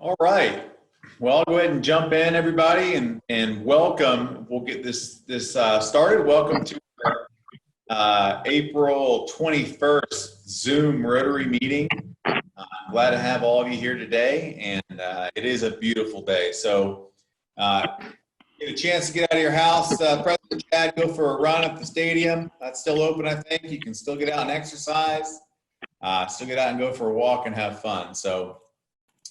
All right. Well, I'll go ahead and jump in, everybody, and welcome. We'll get this started. Welcome to our April 21st Zoom Rotary meeting. I'm glad to have all of you here today, and it is a beautiful day. So, get a chance to get out of your house, President Chad, go for a run at the stadium. That's still open, I think. You can still get out and exercise. Still get out and go for a walk and have fun. So.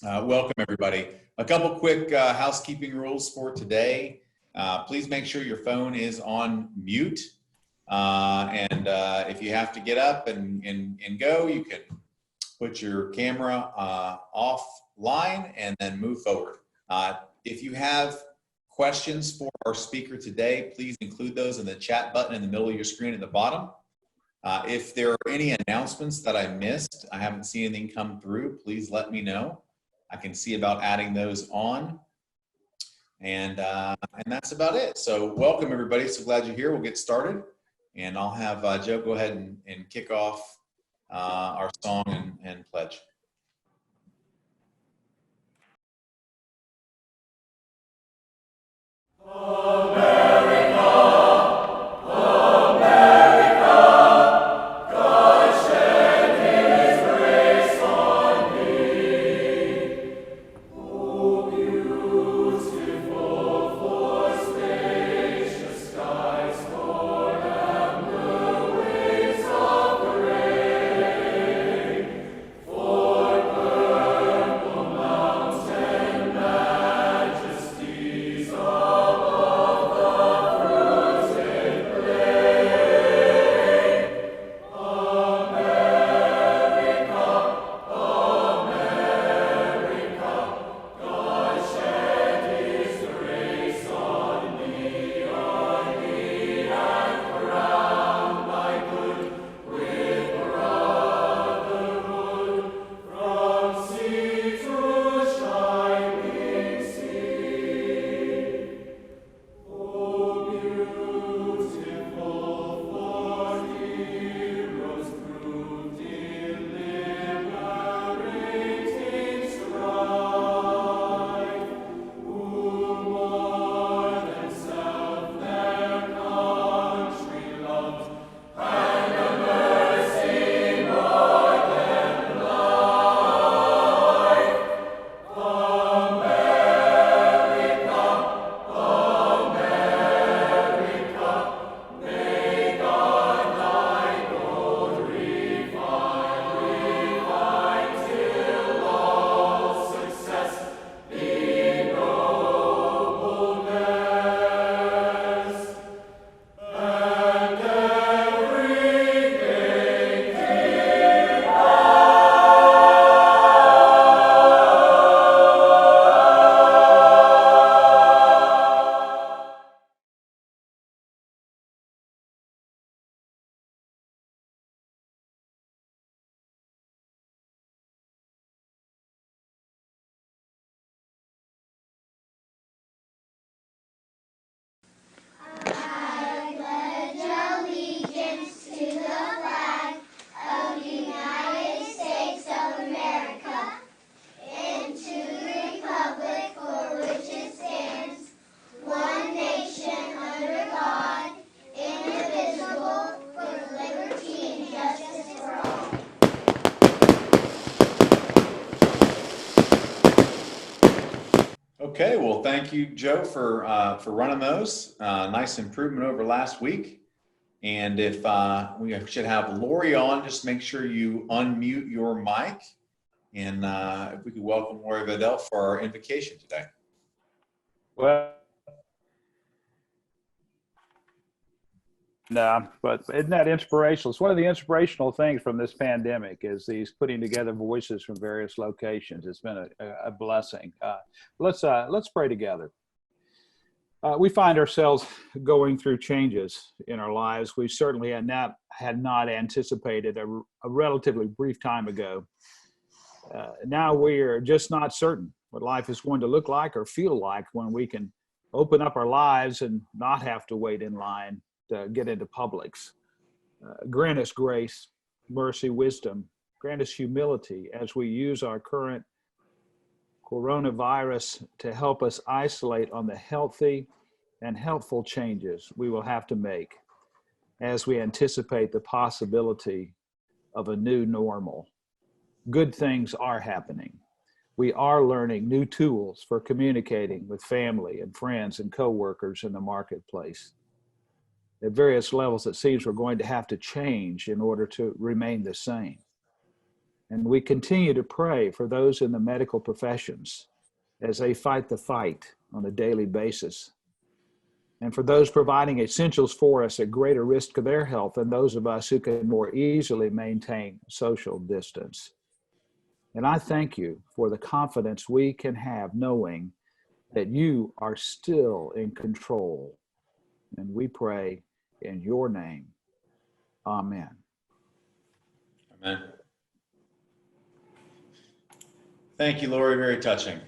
Welcome, everybody. A couple quick housekeeping rules for today. Please make sure your phone is on mute. If you have to get up and go, you can put your camera offline and then move forward. If you have questions for our speaker today, please include those in the chat button in the middle of your screen at the bottom. If there are any announcements that I missed, I haven't seen anything come through, please let me know. I can see about adding those on, and that's about it. So welcome, everybody. So glad you're here. We'll get started, and I'll have Joe go ahead and kick off our song and pledge. Okay, well, thank you, Joe, for running those. Nice improvement over last week. And if we should have Lori on, just make sure you unmute your mic. And if we could welcome Lori Vidal for our invocation today. Well, but isn't that inspirational? It's one of the inspirational things from this pandemic is these putting together voices from various locations. It's been a blessing. Let's pray together. We find ourselves going through changes in our lives. We certainly had not anticipated a relatively brief time ago. Now we are just not certain what life is going to look like or feel like when we can open up our lives and not have to wait in line to get into Publix. Grant us grace, mercy, wisdom. Grant us humility as we use our current coronavirus to help us isolate on the healthy and helpful changes we will have to make as we anticipate the possibility of a new normal. Good things are happening. We are learning new tools for communicating with family and friends and coworkers in the marketplace. At various levels, it seems we're going to have to change in order to remain the same. And we continue to pray for those in the medical professions as they fight the fight on a daily basis, and for those providing essentials for us at greater risk to their health than those of us who can more easily maintain social distance. And I thank you for the confidence we can have knowing that you are still in control. And we pray in your name. Amen. Amen. Thank you, Lori. Very touching.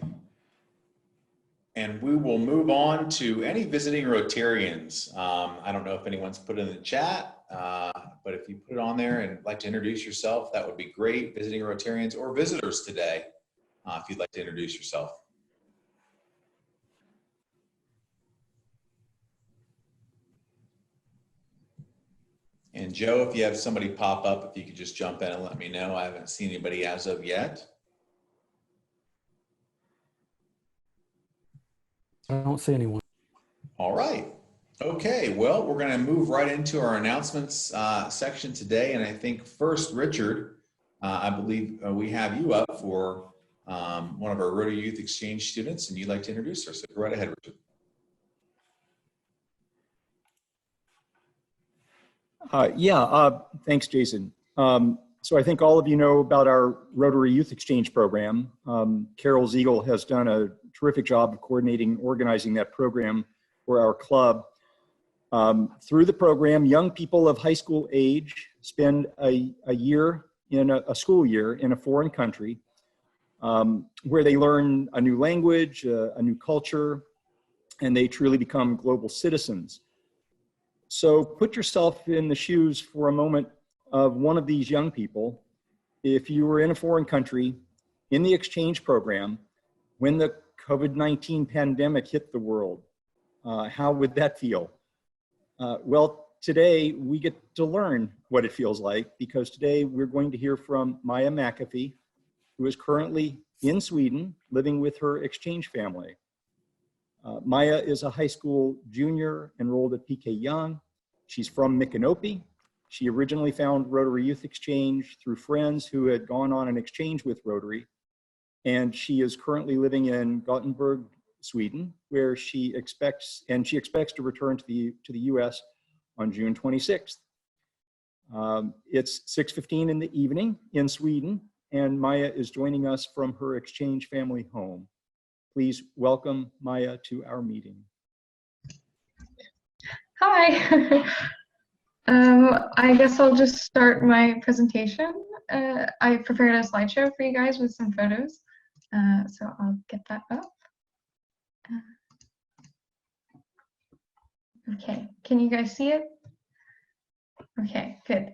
And we will move on to any visiting Rotarians. I don't know if anyone's put it in the chat, but if you put it on there and like to introduce yourself, that would be great. Visiting Rotarians or visitors today, if you'd like to introduce yourself. And Joe, if you have somebody pop up, if you could just jump in and let me know. I haven't seen anybody as of yet. I don't see anyone. All right. Okay. Well, we're going to move right into our announcements section today. And I think first, Richard, I believe we have you up for one of our Rotary Youth Exchange students, and you'd like to introduce her. So go right ahead, Richard. Thanks, Jason. So I think all of you know about our Rotary Youth Exchange program. Carol Ziegel has done a terrific job of coordinating and organizing that program for our club. Through the program, young people of high school age spend a year in a school year in a foreign country where they learn a new language, a new culture, and they truly become global citizens. So put yourself in the shoes for a moment of one of these young people. If you were in a foreign country in the exchange program when the COVID-19 pandemic hit the world, how would that feel? Well, today we get to learn what it feels like, because today we're going to hear from Maya McAfee, who is currently in Sweden living with her exchange family. Maya is a high school junior enrolled at PK Young. She's from Micanopy. She originally found Rotary Youth Exchange through friends who had gone on an exchange with Rotary. And she is currently living in Gothenburg, Sweden, where she expects to return to the US on June 26th. It's 6:15 in the evening in Sweden, and Maya is joining us from her exchange family home. Please welcome Maya to our meeting. Hi. I guess I'll just start my presentation. I prepared a slideshow for you guys with some photos, so I'll get that up. Okay, can you guys see it? Okay, good.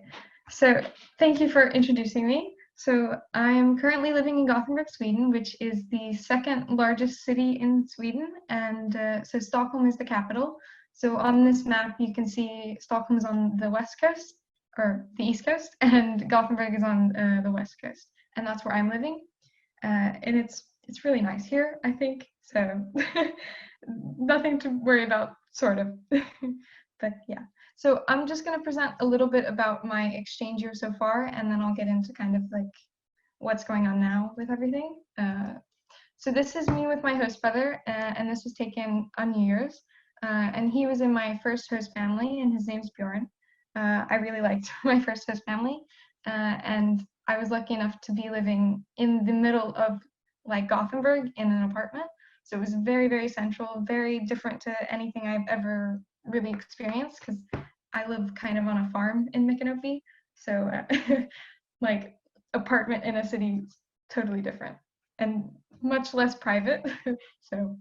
So thank you for introducing me. So I'm currently living in Gothenburg, Sweden, which is the second largest city in Sweden. And so Stockholm is the capital. So on this map, you can see Stockholm is on the west coast, or the east coast, and Gothenburg is on the west coast. And that's where I'm living. And it's really nice here, I think. So nothing to worry about, sort of. But yeah. So I'm just going to present a little bit about my exchange year so far, and then I'll get into kind of like what's going on now with everything. So this is me with my host brother, and this was taken on New Year's. And he was in my first host family, and his name's Bjorn. I really liked my first host family, and I was lucky enough to be living in the middle of like Gothenburg in an apartment. So it was very, very central, very different to anything I've ever really experienced, because I live kind of on a farm in Micanopy. So like apartment in a city is totally different and much less private. So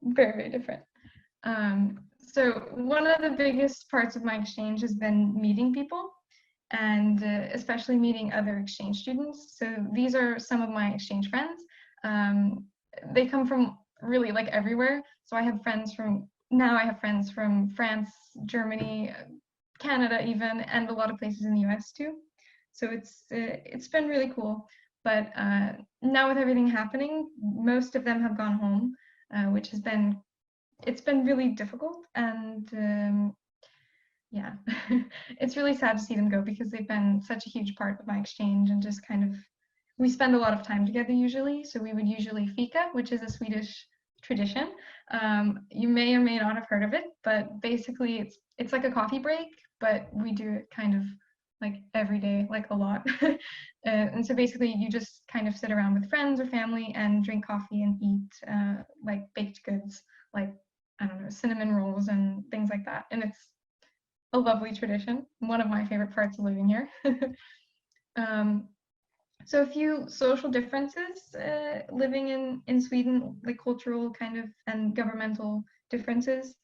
very, very different. So one of the biggest parts of my exchange has been meeting people, and especially meeting other exchange students. So these are some of my exchange friends. they come from really like everywhere. So I have friends from France, Germany, Canada even, and a lot of places in the US too. So it's been really cool. But now with everything happening, most of them have gone home, which has been, it's been really difficult. And yeah, it's really sad to see them go because they've been such a huge part of my exchange, and just kind of, we spend a lot of time together usually. So we would usually fika, which is a Swedish tradition. You may or may not have heard of it, but basically it's like a coffee break, but we do it kind of like every day, like a lot. And so basically you just kind of sit around with friends or family and drink coffee and eat like baked goods, like, I don't know, cinnamon rolls and things like that. And it's a lovely tradition, one of my favorite parts of living here. So a few social differences living in Sweden, like cultural kind of and governmental differences.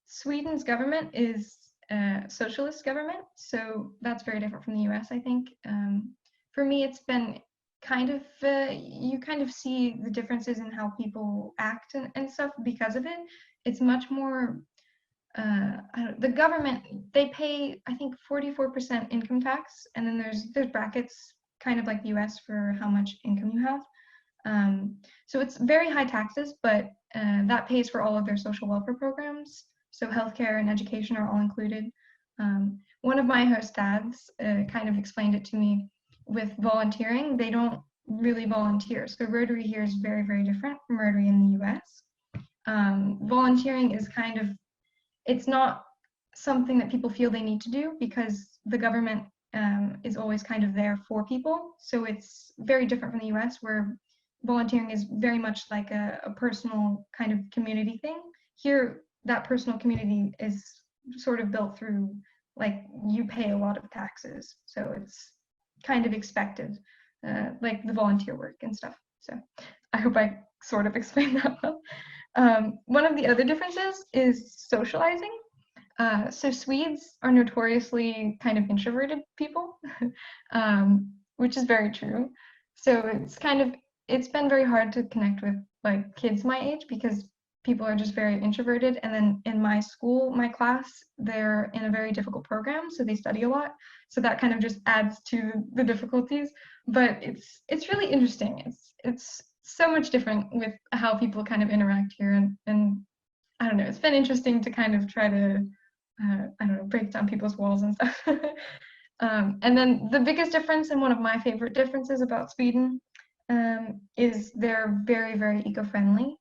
Sweden's government is a socialist government, so that's very different from the US, I think. For me, it's been kind of, you kind of see the differences in how people act and stuff because of it. It's much more, the government, they pay, I think, 44% income tax, and then there's brackets, kind of like the US, for how much income you have. So it's very high taxes, but that pays for all of their social welfare programs. So healthcare and education are all included. One of my host dads kind of explained it to me with volunteering. They don't really volunteer. So Rotary here is very, very different from Rotary in the US. Volunteering is kind of, it's not something that people feel they need to do because the government is always kind of there for people. So it's very different from the US, where volunteering is very much like a personal kind of community thing. Here, that personal community is sort of built through, like, you pay a lot of taxes. So it's kind of expected, like the volunteer work and stuff. So I hope I sort of explained that well. One of the other differences is socializing. So Swedes are notoriously kind of introverted people, which is very true. So it's been very hard to connect with like kids my age because people are just very introverted. And then in my school, my class, they're in a very difficult program, so they study a lot. So that kind of just adds to the difficulties. But it's really interesting. It's so much different with how people kind of interact here, and I don't know, it's been interesting to kind of try to I don't know, break down people's walls and stuff. And then the biggest difference, and one of my favorite differences about Sweden, is they're very, very eco-friendly.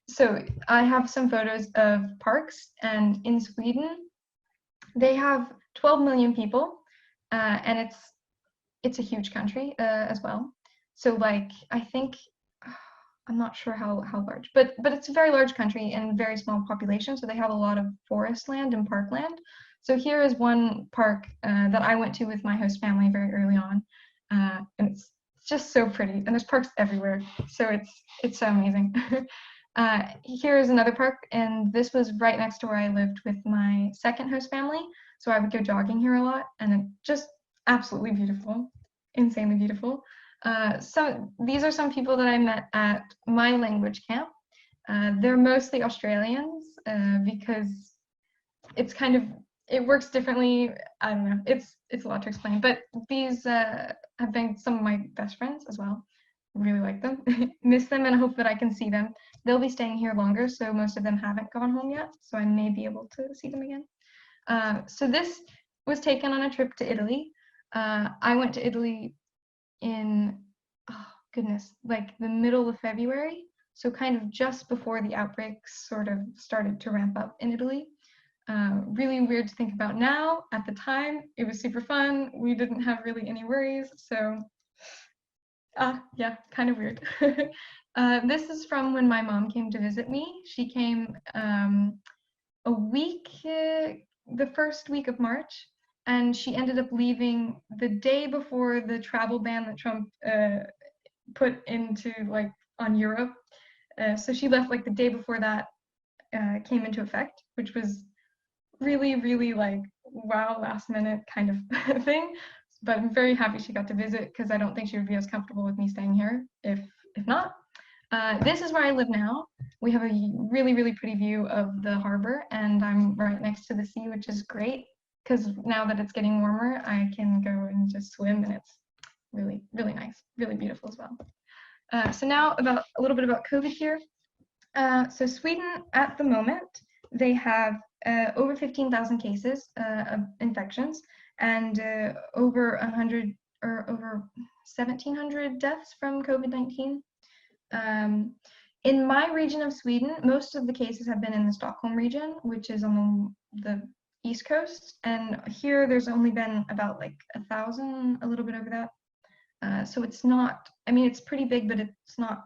So I have some photos of parks, and in Sweden, they have 12 million people, and it's a huge country as well. So like, I think, I'm not sure how large, but it's a very large country and very small population. So they have a lot of forest land and parkland. So here is one park that I went to with my host family very early on, and it's just so pretty. And there's parks everywhere, so it's so amazing. Here is another park, and this was right next to where I lived with my second host family. So I would go jogging here a lot, and it's just absolutely beautiful, insanely beautiful. So these are some people that I met at my language camp. They're mostly Australians because it's kind of, it works differently. I don't know, it's a lot to explain, but these have been some of my best friends as well. Really like them, miss them, and hope that I can see them. They'll be staying here longer, so most of them haven't gone home yet, so I may be able to see them again. So this was taken on a trip to Italy. I went to Italy in, oh goodness, like the middle of February, so kind of just before the outbreaks sort of started to ramp up in Italy. Really weird to think about now. At the time, it was super fun. We didn't have really any worries, so yeah, kind of weird. This is from when my mom came to visit me. She came a week, the first week of March, and she ended up leaving the day before the travel ban that Trump put into, like, on Europe. So she left like the day before that came into effect, which was really, really like, wow, last minute kind of thing. But I'm very happy she got to visit, because I don't think she would be as comfortable with me staying here if not. This is where I live now. We have a really, really pretty view of the harbor, and I'm right next to the sea, which is great because now that it's getting warmer, I can go and just swim, and it's really, really nice, really beautiful as well. So now a little bit about COVID here. So Sweden at the moment, they have over 15,000 cases of infections and over 100 or over 1,700 deaths from COVID-19. In my region of Sweden, most of the cases have been in the Stockholm region, which is on the East Coast. And here there's only been about like 1,000, a little bit over that. So it's not, I mean, it's pretty big, but it's not,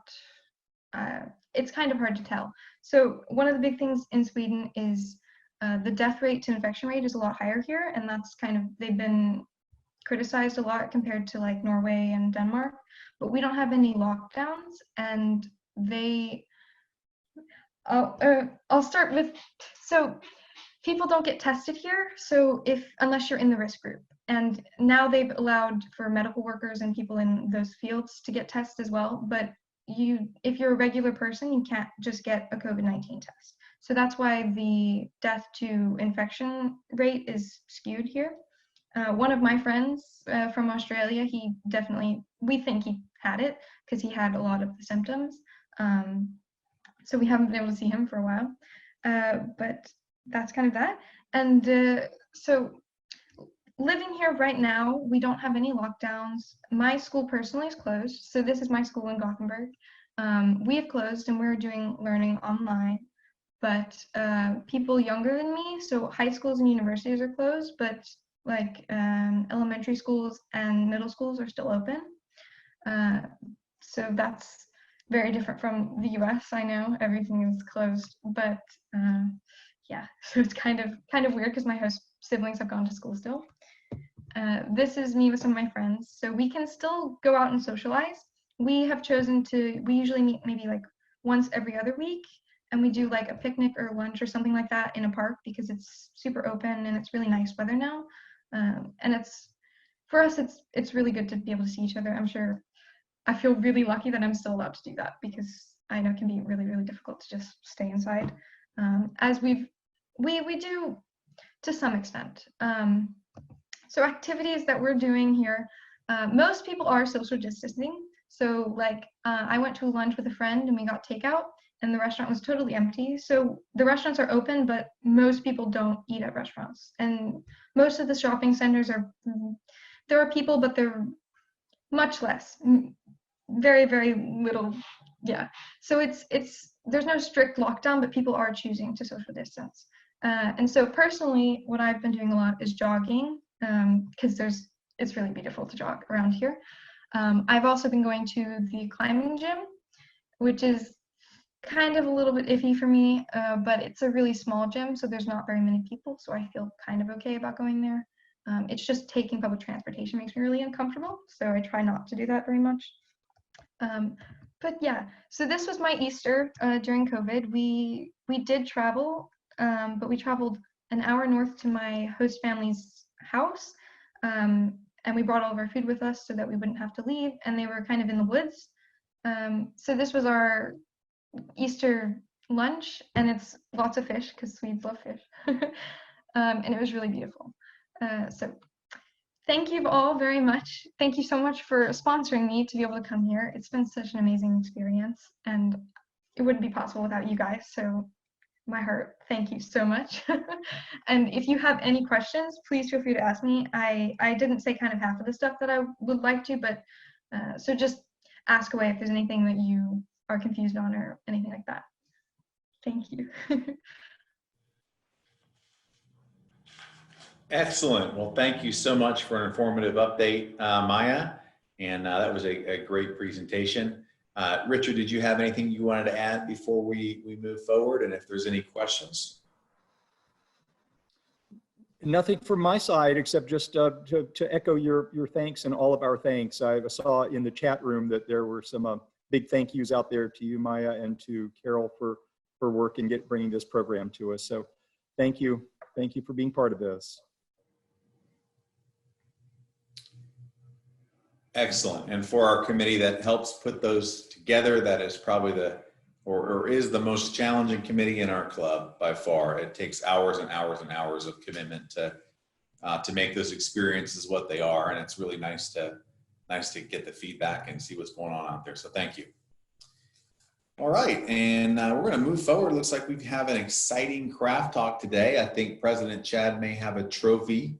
it's kind of hard to tell. So one of the big things in Sweden is the death rate to infection rate is a lot higher here. And that's kind of, they've been criticized a lot compared to like Norway and Denmark, but we don't have any lockdowns, and I'll start with, so people don't get tested here, so unless you're in the risk group, and now they've allowed for medical workers and people in those fields to get tests as well, but if you're a regular person, you can't just get a COVID-19 test. So that's why the death to infection rate is skewed here. One of my friends from Australia, we think he had it because he had a lot of the symptoms. So we haven't been able to see him for a while, but that's kind of that. And so living here right now, we don't have any lockdowns. My school personally is closed. So this is my school in Gothenburg. We have closed and we're doing learning online, but people younger than me, so high schools and universities are closed, but like elementary schools and middle schools are still open. So that's very different from the US. I know everything is closed, but yeah, so it's kind of weird because my host siblings have gone to school still. This is me with some of my friends, so we can still go out and socialize. We have chosen to, we usually meet maybe like once every other week, and we do like a picnic or lunch or something like that in a park because it's super open and it's really nice weather now. And for us, it's really good to be able to see each other. I'm sure I feel really lucky that I'm still allowed to do that because I know it can be really, really difficult to just stay inside. As we do to some extent. So activities that we're doing here, most people are social distancing. So like I went to lunch with a friend and we got takeout and the restaurant was totally empty. So the restaurants are open, but most people don't eat at restaurants. And most of the shopping centers there are people, but they're much less, very, very little. Yeah. So there's no strict lockdown, but people are choosing to social distance. And so personally, what I've been doing a lot is jogging because it's really beautiful to jog around here. I've also been going to the climbing gym, which is kind of a little bit iffy for me, but it's a really small gym, so there's not very many people, so I feel kind of okay about going there. It's just taking public transportation makes me really uncomfortable, so I try not to do that very much. But yeah, so this was my Easter during COVID. We did travel, but we traveled an hour north to my host family's house, and we brought all of our food with us so that we wouldn't have to leave, and they were kind of in the woods. So this was our Easter lunch, and it's lots of fish because Swedes love fish. And it was really beautiful. So thank you all very much. Thank you so much for sponsoring me to be able to come here. It's been such an amazing experience, and it wouldn't be possible without you guys. So my heart, thank you so much. And if you have any questions, please feel free to ask me. I didn't say kind of half of the stuff that I would like to, but so just ask away if there's anything that you are confused on or anything like that. Thank you. Excellent. Well, thank you so much for an informative update, Maya. And that was a great presentation. Richard, did you have anything you wanted to add before we move forward? And if there's any questions? Nothing from my side except just to echo your thanks and all of our thanks. I saw in the chat room that there were some big thank yous out there to you, Maya, and to Carol for work and bringing this program to us. So thank you. Thank you for being part of this. Excellent. And for our committee that helps put those together, that is probably or is the most challenging committee in our club by far. It takes hours and hours and hours of commitment to make those experiences what they are. And it's really nice to get the feedback and see what's going on out there. So thank you. All right, and we're going to move forward. Looks like we have an exciting craft talk today. I think President Chad may have a trophy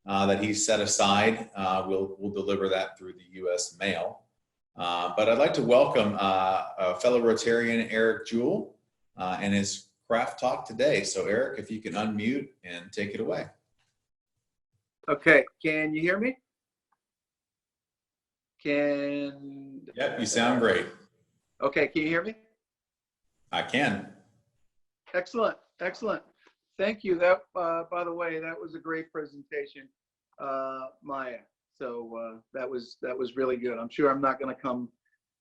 that he's set aside. We'll deliver that through the U.S. mail. But I'd like to welcome a fellow Rotarian, Eric Jewell, and his craft talk today. So Eric, if you can unmute and take it away. Okay, can you hear me? Yep, you sound great. Okay, can you hear me? I can. Excellent, excellent. Thank you. That, by the way, that was a great presentation, Maya. So that was really good. I'm sure I'm not going to come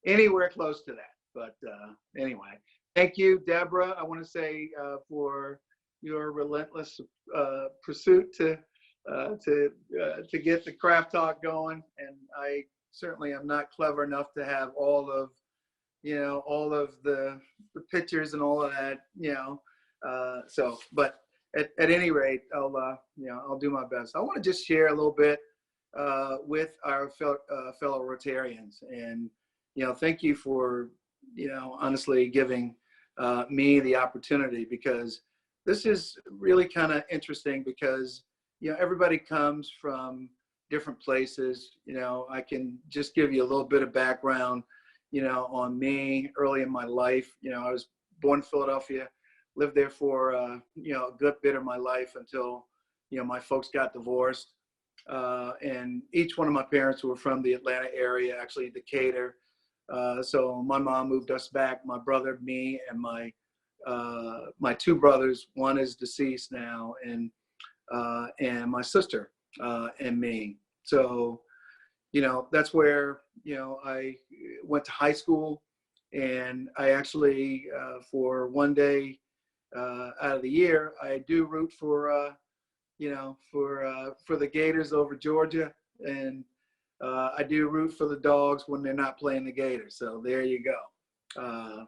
anywhere close to that. But anyway, thank you, Deborah. I want to say for your relentless pursuit to get the craft talk going. And I certainly am not clever enough to have all of the pictures and all of that, so, but at any rate, I'll do my best. I want to just share a little bit with our fellow Rotarians, and, thank you for, honestly giving me the opportunity, because this is really kind of interesting because, everybody comes from different places. I can just give you a little bit of background on me early in my life. I was born in Philadelphia, lived there for, a good bit of my life until, my folks got divorced. And each one of my parents were from the Atlanta area, actually Decatur. So my mom moved us back, my brother, me, and my two brothers. One is deceased now, and my sister and me. So, that's where, I went to high school, and I actually, for one day out of the year, I do root for, for the Gators over Georgia, and I do root for the Dogs when they're not playing the Gators. So there you go.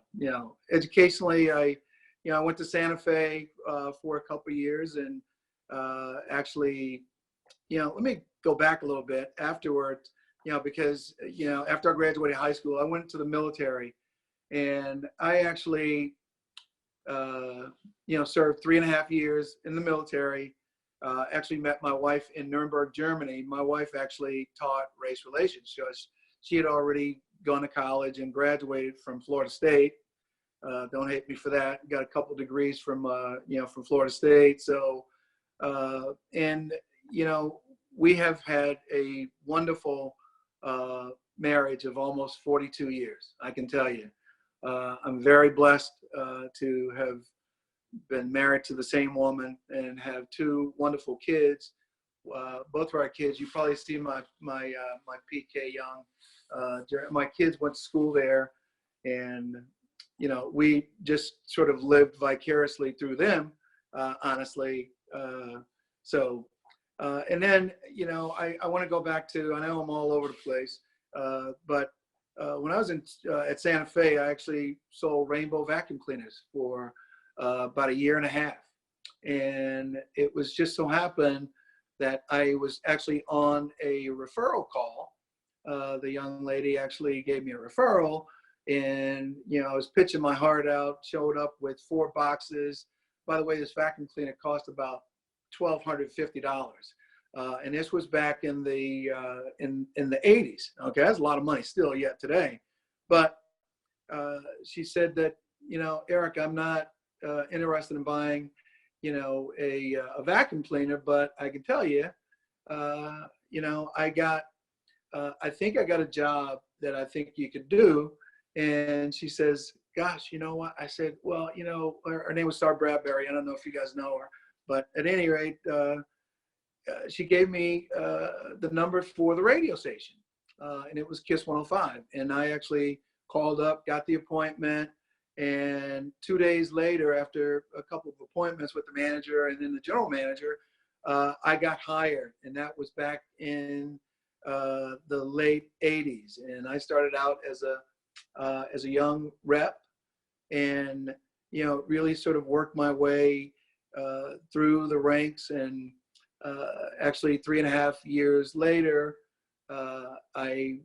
Educationally, I went to Santa Fe for a couple of years, and actually, let me go back a little bit afterward, because, after I graduated high school, I went to the military, and I actually, served 3.5 years in the military. Actually met my wife in Nuremberg, Germany. My wife actually taught race relations. She had already gone to college and graduated from Florida State. Don't hate me for that. Got a couple degrees from Florida State. So, and, we have had a wonderful marriage of almost 42 years, I can tell you. I'm very blessed to have been married to the same woman and have two wonderful kids. Both of our kids, you probably see my PK Young. My kids went to school there, and we just sort of lived vicariously through them, honestly. So, and then I want to go back to, I know I'm all over the place, but when I was at Santa Fe, I actually sold rainbow vacuum cleaners for about 1.5 years. And it was just so happened that I was actually on a referral call. The young lady actually gave me a referral, and, I was pitching my heart out, showed up with 4 boxes. By the way, this vacuum cleaner cost about $1,250. And this was back in the 80s. Okay, that's a lot of money still yet today. But she said that, Eric, I'm not interested in buying, a vacuum cleaner, but I can tell you, I think I got a job that I think you could do. And she says, gosh, you know what? I said, well, her name was Star Bradbury. I don't know if you guys know her, but at any rate, she gave me the number for the radio station, and it was KISS 105. And I actually called up, got the appointment, and 2 days later, after a couple of appointments with the manager and then the general manager, I got hired. And that was back in the late 80s. And I started out as a young rep, and, you know, really sort of worked my way through the ranks. And actually 3.5 years later, I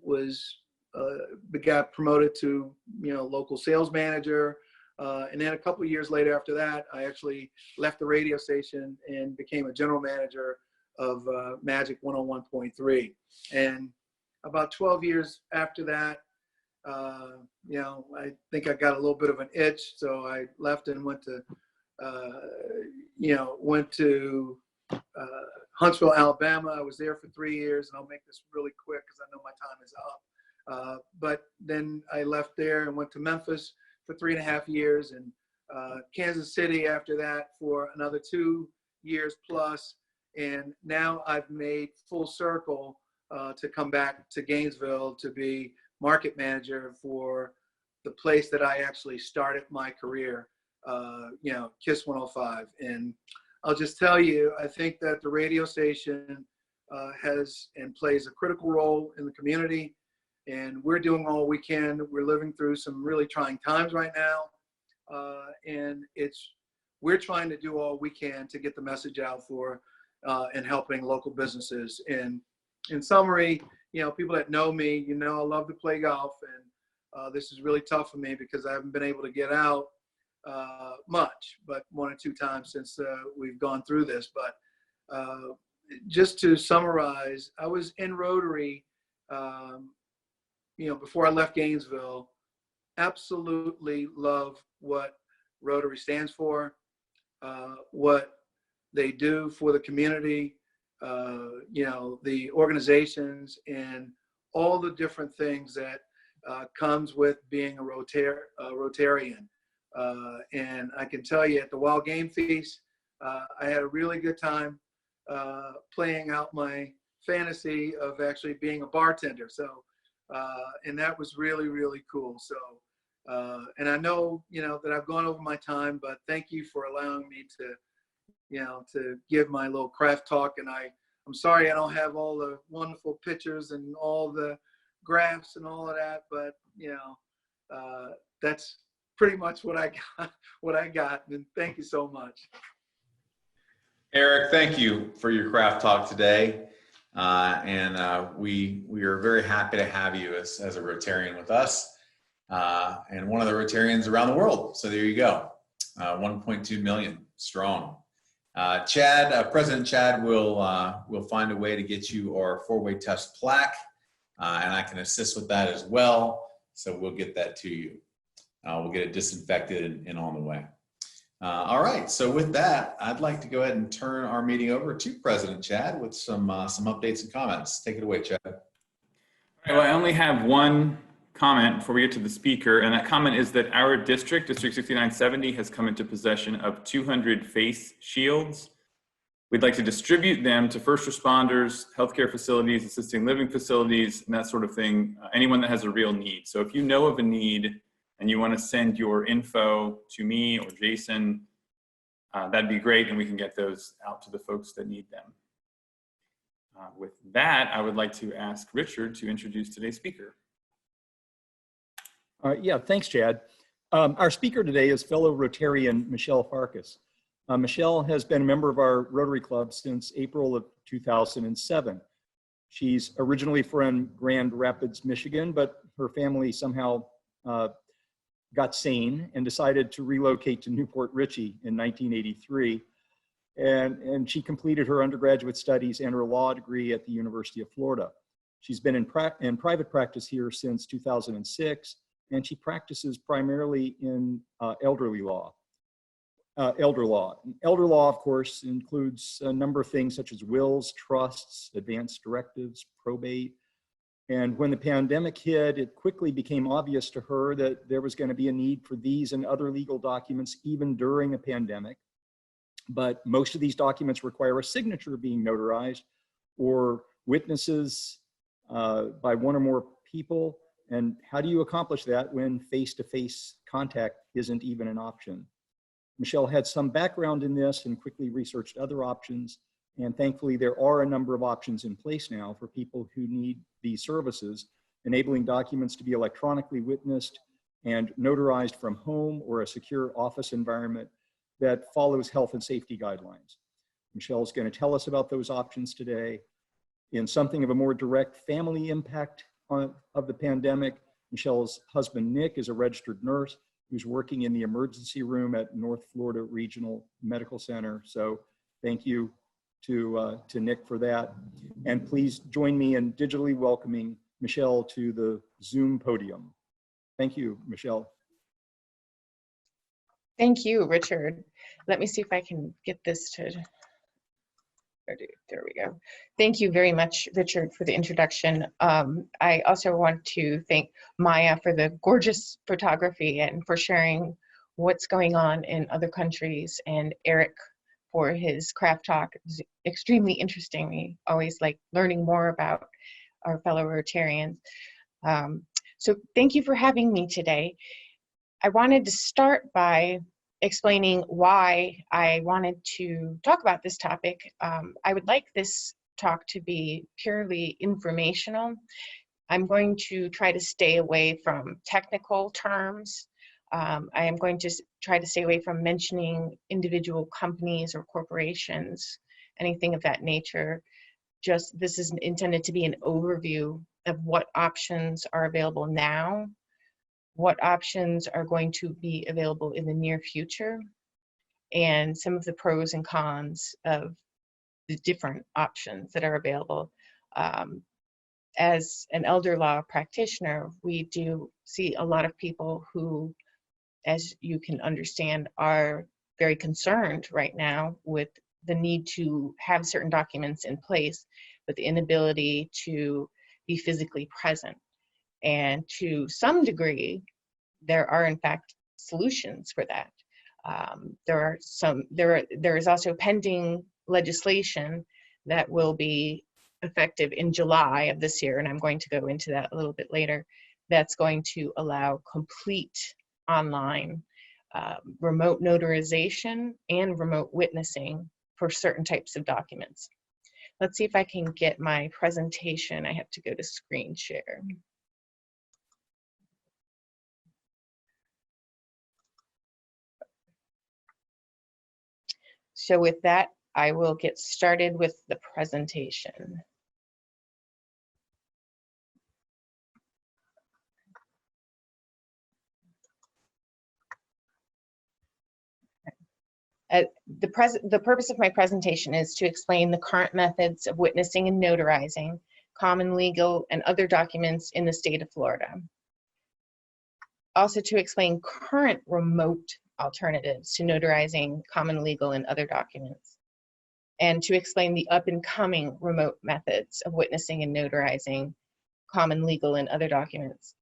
got promoted to, you know, local sales manager. And then a couple of years later after that, I actually left the radio station and became a general manager of Magic 101.3. And about 12 years after that, you know, I think I got a little bit of an itch. So I left and went to, Huntsville, Alabama. I was there for 3 years, and I'll make this really quick because I know my time is up. But then I left there and went to Memphis for 3.5 years, and Kansas City after that for another 2 years plus. And now I've made full circle to come back to Gainesville to be market manager for the place that I actually started my career, you know, KISS 105. And I'll just tell you, I think that the radio station has and plays a critical role in the community, and we're doing all we can. We're living through some really trying times right now, and we're trying to do all we can to get the message out for and helping local businesses. And in summary, you know, people that know me, you know, I love to play golf, and this is really tough for me because I haven't been able to get out much, but 1 or 2 times since we've gone through this. But just to summarize, I was in Rotary, you know, before I left Gainesville. Absolutely love what Rotary stands for, what they do for the community, you know, the organizations and all the different things that comes with being a Rotarian. And I can tell you, at the Wild Game Feast, I had a really good time playing out my fantasy of actually being a bartender. So, and that was really, really cool. So, and I know, you know, that I've gone over my time, but thank you for allowing me to, you know, to give my little craft talk. And I'm sorry I don't have all the wonderful pictures and all the graphs and all of that, but, you know, that's pretty much what I got. And thank you so much. Eric, thank you for your craft talk today. And we are very happy to have you as a Rotarian with us, and one of the Rotarians around the world. So there you go, 1.2 million strong. Chad, President Chad will find a way to get you our 4-way test plaque, and I can assist with that as well. So we'll get that to you. We'll get it disinfected and on the way. All right, so with that, I'd like to go ahead and turn our meeting over to President Chad with some updates and comments. Take it away, Chad. All right, well, I only have one comment before we get to the speaker, and that comment is that our district, District 6970, has come into possession of 200 face shields. We'd like to distribute them to first responders, healthcare facilities, assisted living facilities, and that sort of thing, anyone that has a real need. So if you know of a need and you want to send your info to me or Jason, that'd be great, and we can get those out to the folks that need them. With that, I would like to ask Richard to introduce today's speaker. Yeah, thanks, Chad. Our speaker today is fellow Rotarian Michelle Farkas. Michelle has been a member of our Rotary Club since April of 2007. She's originally from Grand Rapids, Michigan, but her family somehow got sane and decided to relocate to Newport Richey in 1983. And she completed her undergraduate studies and her law degree at the University of Florida. She's been in private practice here since 2006, and she practices primarily in elder law. Elder law, of course, includes a number of things such as wills, trusts, advance directives, probate. And when the pandemic hit, it quickly became obvious to her that there was going to be a need for these and other legal documents even during a pandemic. But most of these documents require a signature being notarized or witnesses by one or more people. And how do you accomplish that when face-to-face contact isn't even an option? Michelle had some background in this and quickly researched other options And thankfully, there are a number of options in place now for people who need these services, enabling documents to be electronically witnessed and notarized from home or a secure office environment that follows health and safety guidelines. Michelle's going to tell us about those options today. In something of a more direct family impact of the pandemic, Michelle's husband, Nick, is a registered nurse who's working in the emergency room at North Florida Regional Medical Center. So thank you to Nick for that. And please join me in digitally welcoming Michelle to the Zoom podium. Thank you, Michelle. Thank you, Richard. Let me see if I can get this to, there we go. Thank you very much, Richard, for the introduction. I also want to thank Maya for the gorgeous photography and for sharing what's going on in other countries, and Eric for his craft talk. It was extremely interesting. We always like learning more about our fellow Rotarians. So thank you for having me today. I wanted to start by explaining why I wanted to talk about this topic. I would like this talk to be purely informational. I'm going to try to stay away from technical terms. I am going to try to stay away from mentioning individual companies or corporations, anything of that nature. Just this is intended to be an overview of what options are available now, what options are going to be available in the near future, and some of the pros and cons of the different options that are available. As an elder law practitioner, we do see a lot of people who, as you can understand, are very concerned right now with the need to have certain documents in place, but the inability to be physically present. And to some degree, there are in fact solutions for that. There is also pending legislation that will be effective in July of this year, and I'm going to go into that a little bit later, that's going to allow complete online remote notarization and remote witnessing for certain types of documents. Let's see if I can get my presentation. I have to go to screen share. So with that, I will get started with the presentation. The purpose of my presentation is to explain the current methods of witnessing and notarizing common legal and other documents in the state of Florida. Also to explain current remote alternatives to notarizing common legal and other documents, and to explain the up and coming remote methods of witnessing and notarizing common legal and other documents.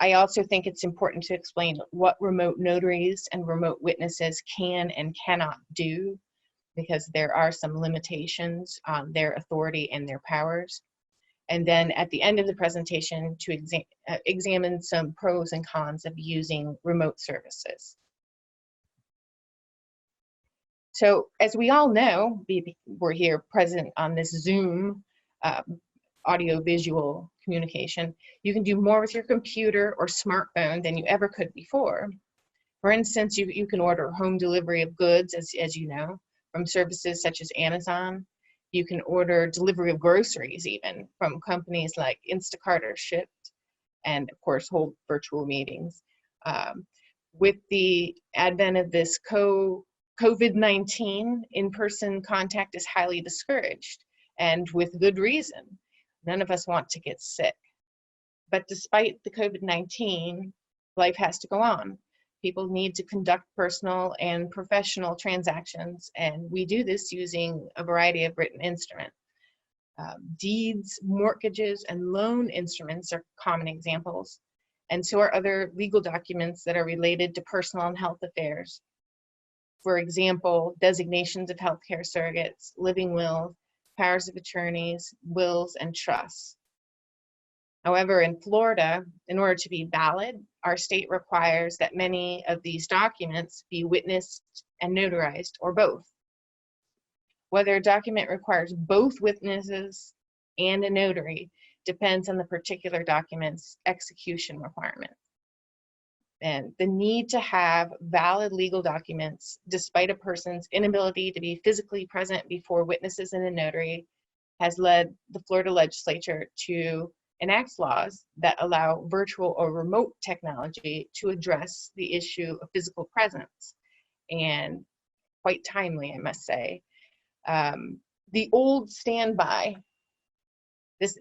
I also think it's important to explain what remote notaries and remote witnesses can and cannot do, because there are some limitations on their authority and their powers. And then at the end of the presentation, to examine some pros and cons of using remote services. So as we all know, we're here present on this Zoom audio-visual communication. You can do more with your computer or smartphone than you ever could before. For instance, you can order home delivery of goods, as you know, from services such as Amazon. You can order delivery of groceries even from companies like Instacart or Shipt, and of course hold virtual meetings. With the advent of this COVID-19, in-person contact is highly discouraged, and with good reason. None of us want to get sick. But despite the COVID-19, life has to go on. People need to conduct personal and professional transactions, and we do this using a variety of written instruments. Deeds, mortgages, and loan instruments are common examples, and so are other legal documents that are related to personal and health affairs. For example, designations of healthcare surrogates, living wills, powers of attorneys, wills, and trusts. However, in Florida, in order to be valid, our state requires that many of these documents be witnessed and notarized, or both. Whether a document requires both witnesses and a notary depends on the particular document's execution requirement. And the need to have valid legal documents, despite a person's inability to be physically present before witnesses and a notary, has led the Florida legislature to enact laws that allow virtual or remote technology to address the issue of physical presence. And quite timely, I must say. The old standby,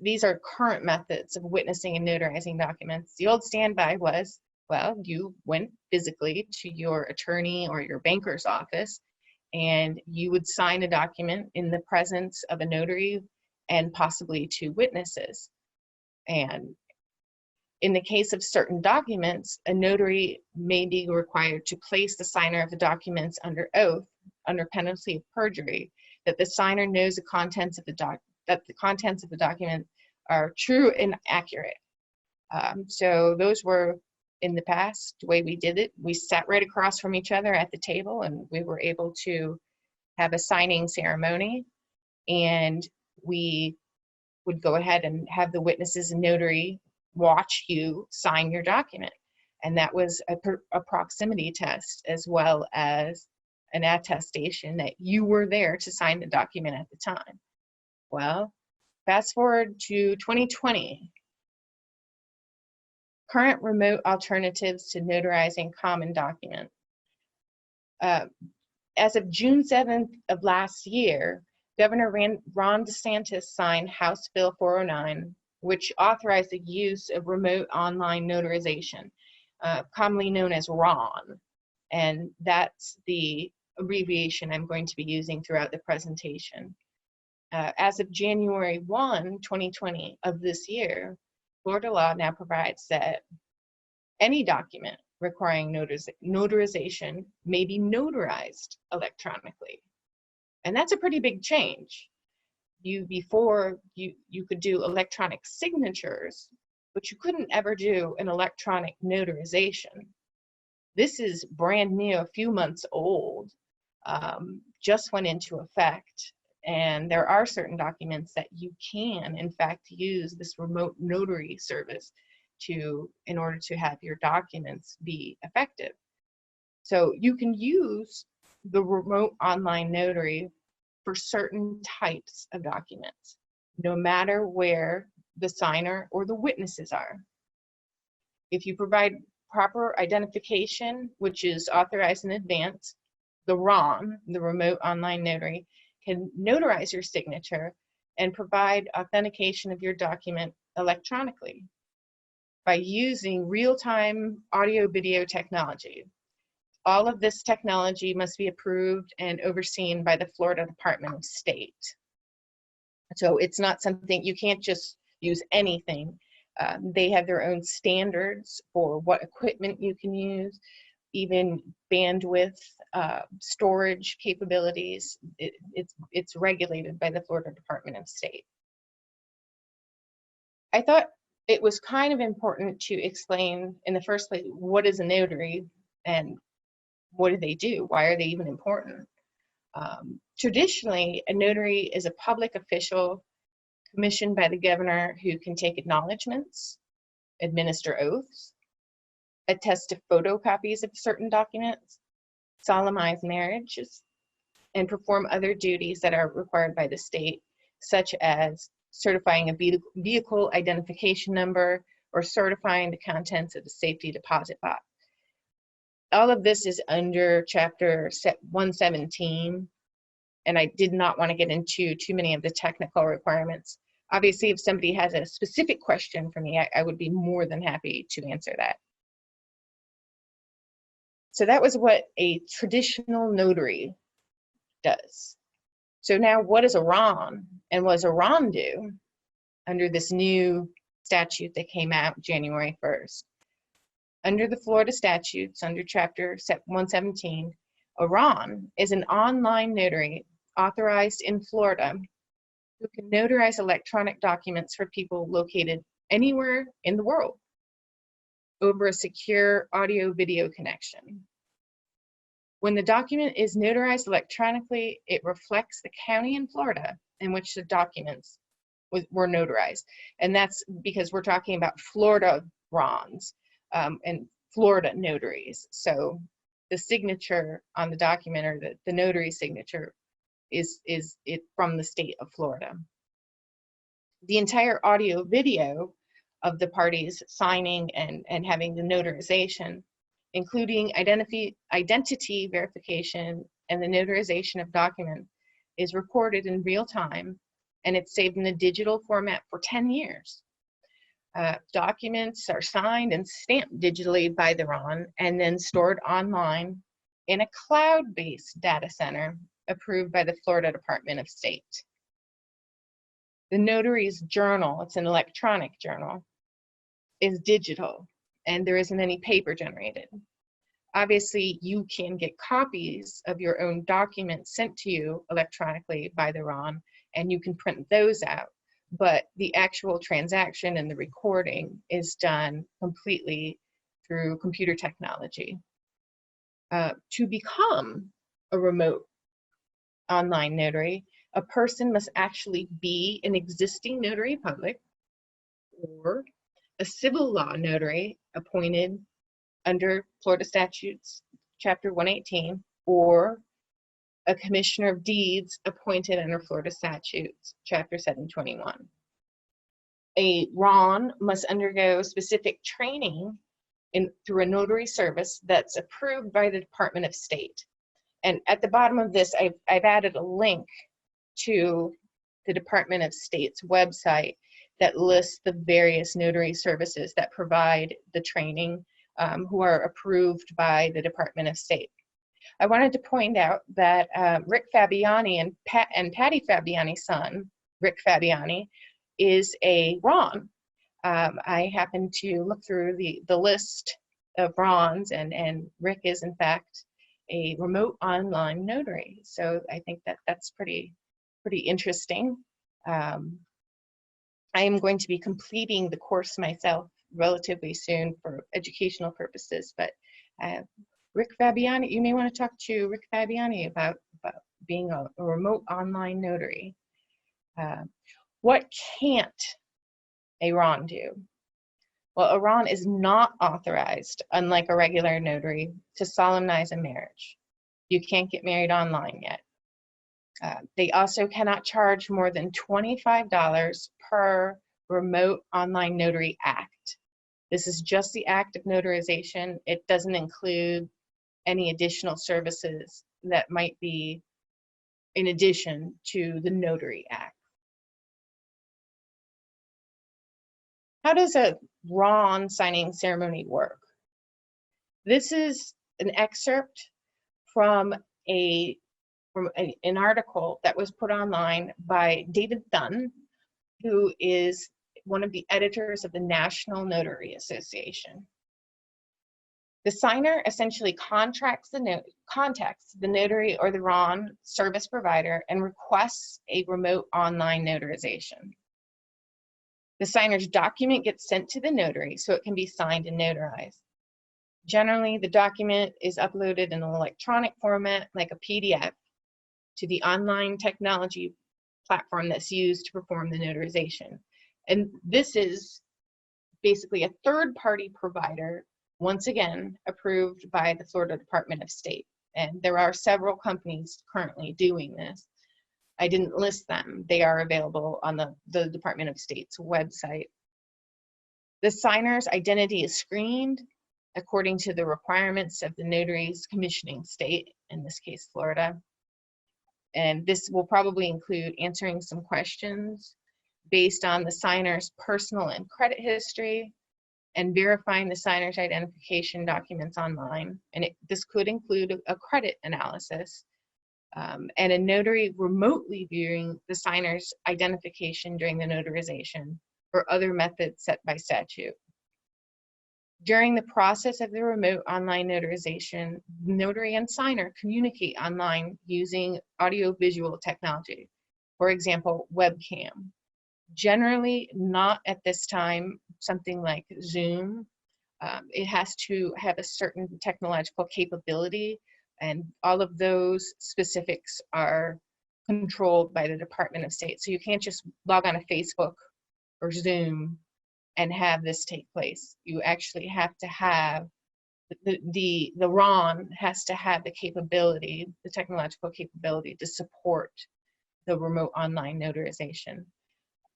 these are current methods of witnessing and notarizing documents. The old standby was, well, you went physically to your attorney or your banker's office, and you would sign a document in the presence of a notary and possibly two witnesses. And in the case of certain documents, a notary may be required to place the signer of the documents under oath, under penalty of perjury, that the signer knows the contents of the document are true and accurate. So those were, in the past, the way we did it. We sat right across from each other at the table, and we were able to have a signing ceremony, and we would go ahead and have the witnesses and notary watch you sign your document. And that was a proximity test, as well as an attestation that you were there to sign the document at the time. Well, fast forward to 2020. Current remote alternatives to notarizing common documents. As of June 7th of last year, Governor Ron DeSantis signed House Bill 409, which authorized the use of remote online notarization, commonly known as RON. And that's the abbreviation I'm going to be using throughout the presentation. As of January 1, 2020 of this year, Florida law now provides that any document requiring notarization may be notarized electronically. And that's a pretty big change. Before you could do electronic signatures, but you couldn't ever do an electronic notarization. This is brand new, a few months old, just went into effect. And there are certain documents that you can, in fact, use this remote notary service in order to have your documents be effective. So you can use the remote online notary for certain types of documents, no matter where the signer or the witnesses are. If you provide proper identification, which is authorized in advance, the RON, the remote online notary, can notarize your signature and provide authentication of your document electronically by using real-time audio-video technology. All of this technology must be approved and overseen by the Florida Department of State. So it's not something, you can't just use anything. They have their own standards for what equipment you can use, even bandwidth, storage capabilities. It's regulated by the Florida Department of State. I thought it was kind of important to explain in the first place, what is a notary and what do they do? Why are they even important? Traditionally, a notary is a public official commissioned by the governor who can take acknowledgments, administer oaths, attest to photocopies of certain documents, solemnize marriages, and perform other duties that are required by the state, such as certifying a vehicle identification number or certifying the contents of the safety deposit box. All of this is under Chapter 117, and I did not want to get into too many of the technical requirements. Obviously, if somebody has a specific question for me, I would be more than happy to answer that. So that was what a traditional notary does. So now what is a RON, and what does a RON do under this new statute that came out January 1st? Under the Florida statutes, under Chapter 117, a RON is an online notary authorized in Florida who can notarize electronic documents for people located anywhere in the world over a secure audio-video connection. When the document is notarized electronically, it reflects the county in Florida in which the documents were notarized. And that's because we're talking about Florida RONs and Florida notaries. So the signature on the document, or the notary signature, is it from the state of Florida. The entire audio video of the parties signing and having the notarization, including identity verification and the notarization of documents, is recorded in real time, and it's saved in a digital format for 10 years. Documents are signed and stamped digitally by the RON and then stored online in a cloud-based data center approved by the Florida Department of State. The notary's journal, it's an electronic journal, is digital, and there isn't any paper generated. Obviously, you can get copies of your own documents sent to you electronically by the RON, and you can print those out. But the actual transaction and the recording is done completely through computer technology. To become a remote online notary, a person must actually be an existing notary public or a civil law notary appointed under Florida statutes, Chapter 118, or a commissioner of deeds appointed under Florida statutes, Chapter 721. A RON must undergo specific training through a notary service that's approved by the Department of State. And at the bottom of this, I've added a link to the Department of State's website that lists the various notary services that provide the training, who are approved by the Department of State. I wanted to point out that Rick Fabiani and Patty Fabiani's son, Rick Fabiani, is a RON. I happened to look through the list of RONs, and Rick is in fact a remote online notary. So I think that's pretty interesting. I am going to be completing the course myself relatively soon for educational purposes, but Rick Fabiani, you may want to talk to Rick Fabiani about being a remote online notary. What can't a RON do? Well, a RON is not authorized, unlike a regular notary, to solemnize a marriage. You can't get married online yet. They also cannot charge more than $25 per remote online notary act. This is just the act of notarization. It doesn't include any additional services that might be in addition to the notary act. How does a RON signing ceremony work? This is an excerpt from an article that was put online by David Thun, who is one of the editors of the National Notary Association. The signer essentially contacts the notary or the RON service provider and requests a remote online notarization. The signer's document gets sent to the notary so it can be signed and notarized. Generally, the document is uploaded in an electronic format like a PDF to the online technology platform that's used to perform the notarization. And this is basically a third-party provider, once again, approved by the Florida Department of State. And there are several companies currently doing this. I didn't list them. They are available on the Department of State's website. The signer's identity is screened according to the requirements of the notary's commissioning state, in this case, Florida. And this will probably include answering some questions based on the signer's personal and credit history and verifying the signer's identification documents online. And this could include a credit analysis and a notary remotely viewing the signer's identification during the notarization or other methods set by statute. During the process of the remote online notarization, notary and signer communicate online using audio-visual technology, for example, webcam. Generally not at this time something like Zoom. It has to have a certain technological capability And all of those specifics are controlled by the Department of State. So you can't just log on to Facebook or Zoom and have this take place. You actually have to have the RON has to have the capability, the technological capability to support the remote online notarization.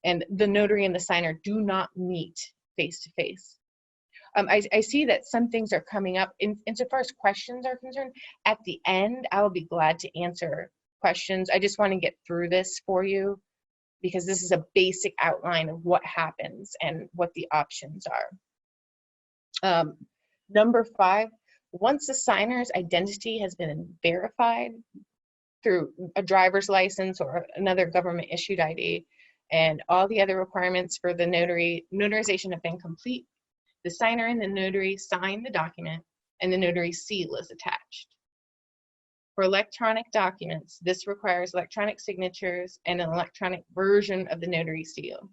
And the notary and the signer do not meet face to face. I see that some things are coming up insofar as questions are concerned. At the end, I will be glad to answer questions. I just want to get through this for you because this is a basic outline of what happens and what the options are. Number 5, once the signer's identity has been verified through a driver's license or another government issued ID, and all the other requirements for the notarization have been complete, the signer and the notary sign the document and the notary seal is attached. For electronic documents, this requires electronic signatures and an electronic version of the notary seal.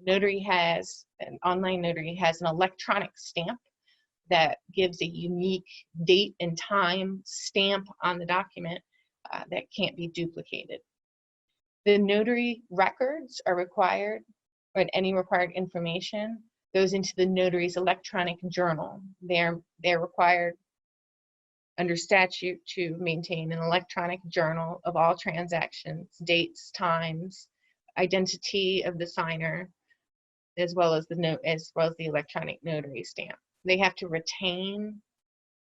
An online notary has an electronic stamp that gives a unique date and time stamp on the document that can't be duplicated. The notary records are required, or any required information goes into the notary's electronic journal. They're required under statute to maintain an electronic journal of all transactions, dates, times, identity of the signer, as well as the electronic notary stamp. They have to retain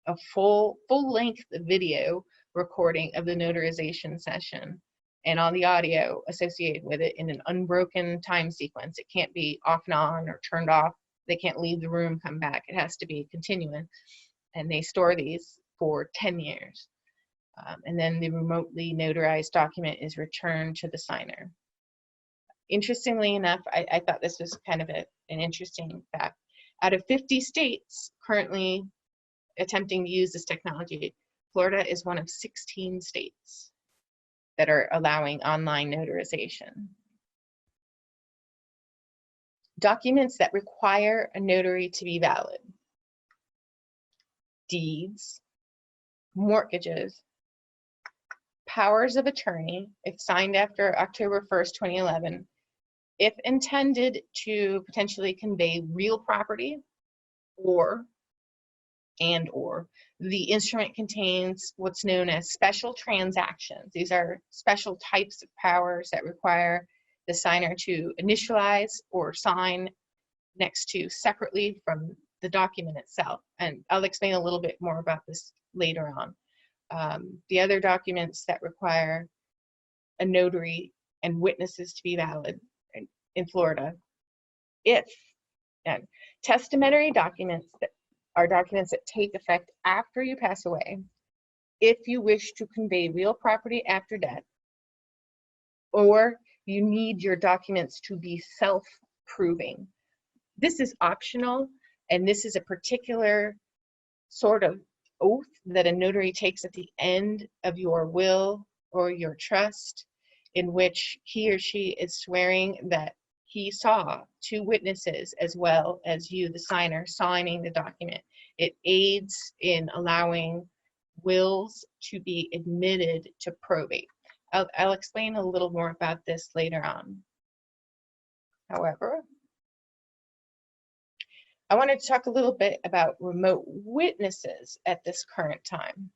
a full-length video recording of the notarization session and all the audio associated with it in an unbroken time sequence. It can't be off and on or turned off. They can't leave the room, come back. It has to be continuing. And they store these for 10 years. And then the remotely notarized document is returned to the signer. Interestingly enough, I thought this was kind of an interesting fact. Out of 50 states currently attempting to use this technology, Florida is one of 16 states that are allowing online notarization. Documents that require a notary to be valid: deeds, mortgages, powers of attorney, if signed after October 1st, 2011, if intended to potentially convey real property, or the instrument contains what's known as special transactions. These are special types of powers that require the signer to initialize or sign next to separately from the document itself. And I'll explain a little bit more about this later on. The other documents that require a notary and witnesses to be valid in Florida, and testamentary documents that are documents that take effect after you pass away, if you wish to convey real property after death, or you need your documents to be self-proving. This is optional, and this is a particular sort of oath that a notary takes at the end of your will or your trust, in which he or she is swearing that he saw 2 witnesses as well as you, the signer, signing the document. It aids in allowing wills to be admitted to probate. I'll explain a little more about this later on. However, I wanted to talk a little bit about remote witnesses at this current time.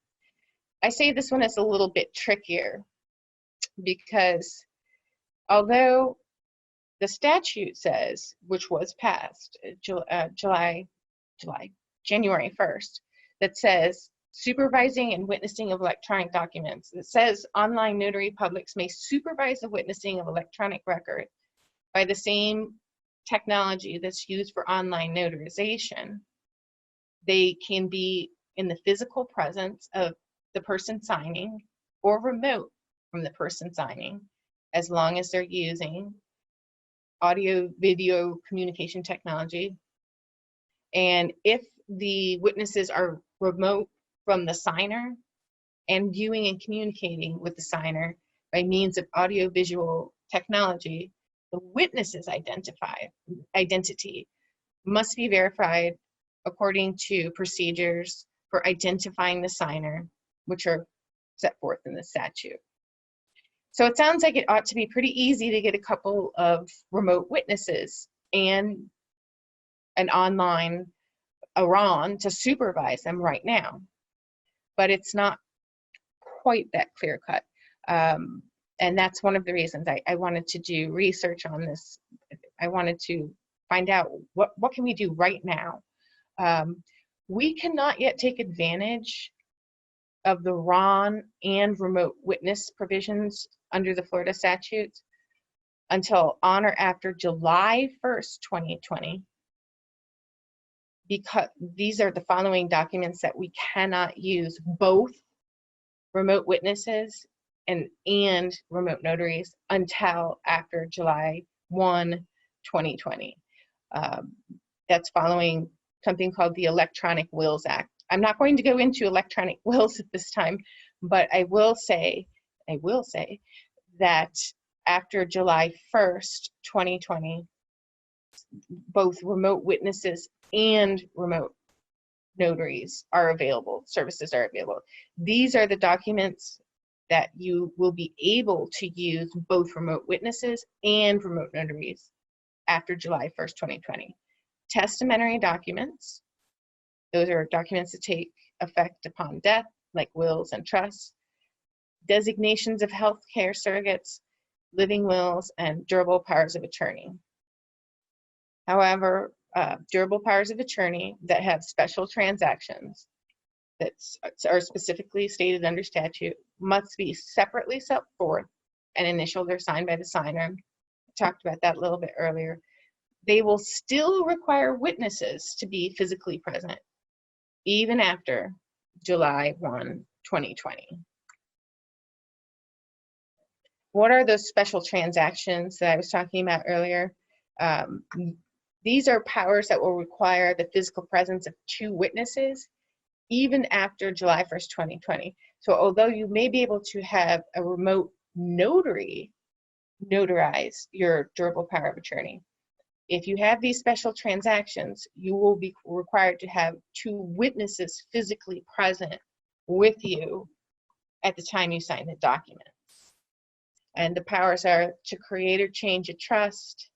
I say this one is a little bit trickier because although the statute says, which was passed January 1st, that says supervising and witnessing of electronic documents. It says online notary publics may supervise the witnessing of electronic record by the same technology that's used for online notarization. They can be in the physical presence of the person signing or remote from the person signing, as long as they're using audio video communication technology. And if the witnesses are remote from the signer and viewing and communicating with the signer by means of audio visual technology, the witness's identity must be verified according to procedures for identifying the signer, which are set forth in the statute. So it sounds like it ought to be pretty easy to get a couple of remote witnesses and an online RON to supervise them right now. But it's not quite that clear cut. And that's one of the reasons I wanted to do research on this. I wanted to find out what can we do right now. We cannot yet take advantage of the RON and remote witness provisions under the Florida statutes until on or after July 1st, 2020, because these are the following documents that we cannot use: both remote witnesses and remote notaries until after July 1, 2020. That's following something called the Electronic Wills Act. I'm not going to go into electronic wills at this time, but I will say that after July 1st, 2020, both remote witnesses and remote notaries are available, services are available. These are the documents that you will be able to use, both remote witnesses and remote notaries, after July 1st, 2020. Testamentary documents, those are documents that take effect upon death, like wills and trusts. Designations of healthcare surrogates, living wills, and durable powers of attorney. However, durable powers of attorney that have special transactions that are specifically stated under statute must be separately set forth and initialed or signed by the signer. I talked about that a little bit earlier. They will still require witnesses to be physically present, even after July 1, 2020. What are those special transactions that I was talking about earlier? These are powers that will require the physical presence of 2 witnesses, even after July 1st, 2020. So although you may be able to have a remote notary notarize your durable power of attorney, if you have these special transactions, you will be required to have 2 witnesses physically present with you at the time you sign the documents. And the powers are to create or change a trust,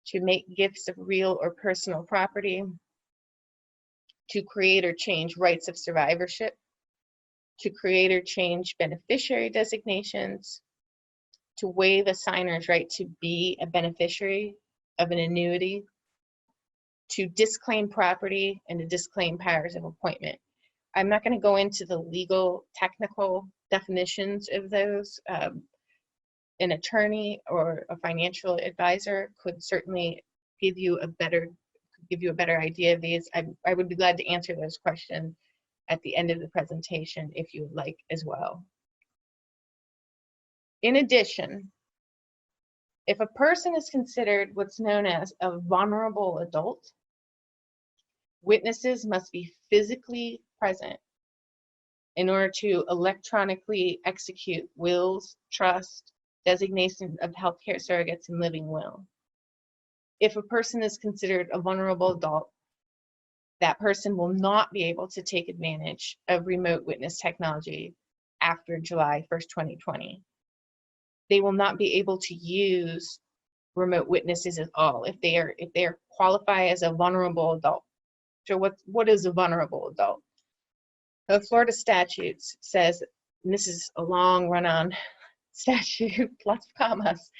to make gifts of real or personal property, to create or change rights of survivorship, to create or change beneficiary designations, to waive a signer's right to be a beneficiary of an annuity, to disclaim property, and to disclaim powers of appointment. I'm not going to go into the legal technical definitions of those. An attorney or a financial advisor could certainly give you a better idea of these. I would be glad to answer those questions at the end of the presentation if you would like as well. In addition, if a person is considered what's known as a vulnerable adult, witnesses must be physically present in order to electronically execute wills, trusts, designation of healthcare surrogates, and living will. If a person is considered a vulnerable adult, that person will not be able to take advantage of remote witness technology after July 1st, 2020. They will not be able to use remote witnesses at all if they are qualify as a vulnerable adult. So what is a vulnerable adult? The Florida statutes says, and this is a long run-on statute, lots of commas.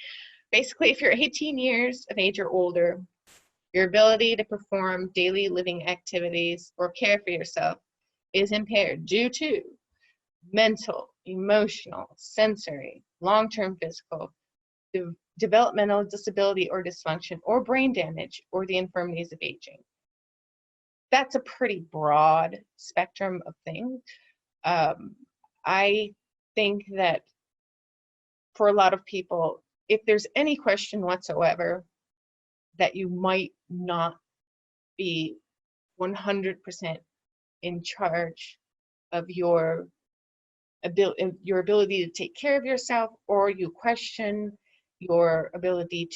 Basically, if you're 18 years of age or older, your ability to perform daily living activities or care for yourself is impaired due to mental, emotional, sensory, long-term physical, developmental disability or dysfunction, or brain damage, or the infirmities of aging. That's a pretty broad spectrum of things. I think that for a lot of people, if there's any question whatsoever that you might not be 100% in charge of your ability to take care of yourself, or you question your ability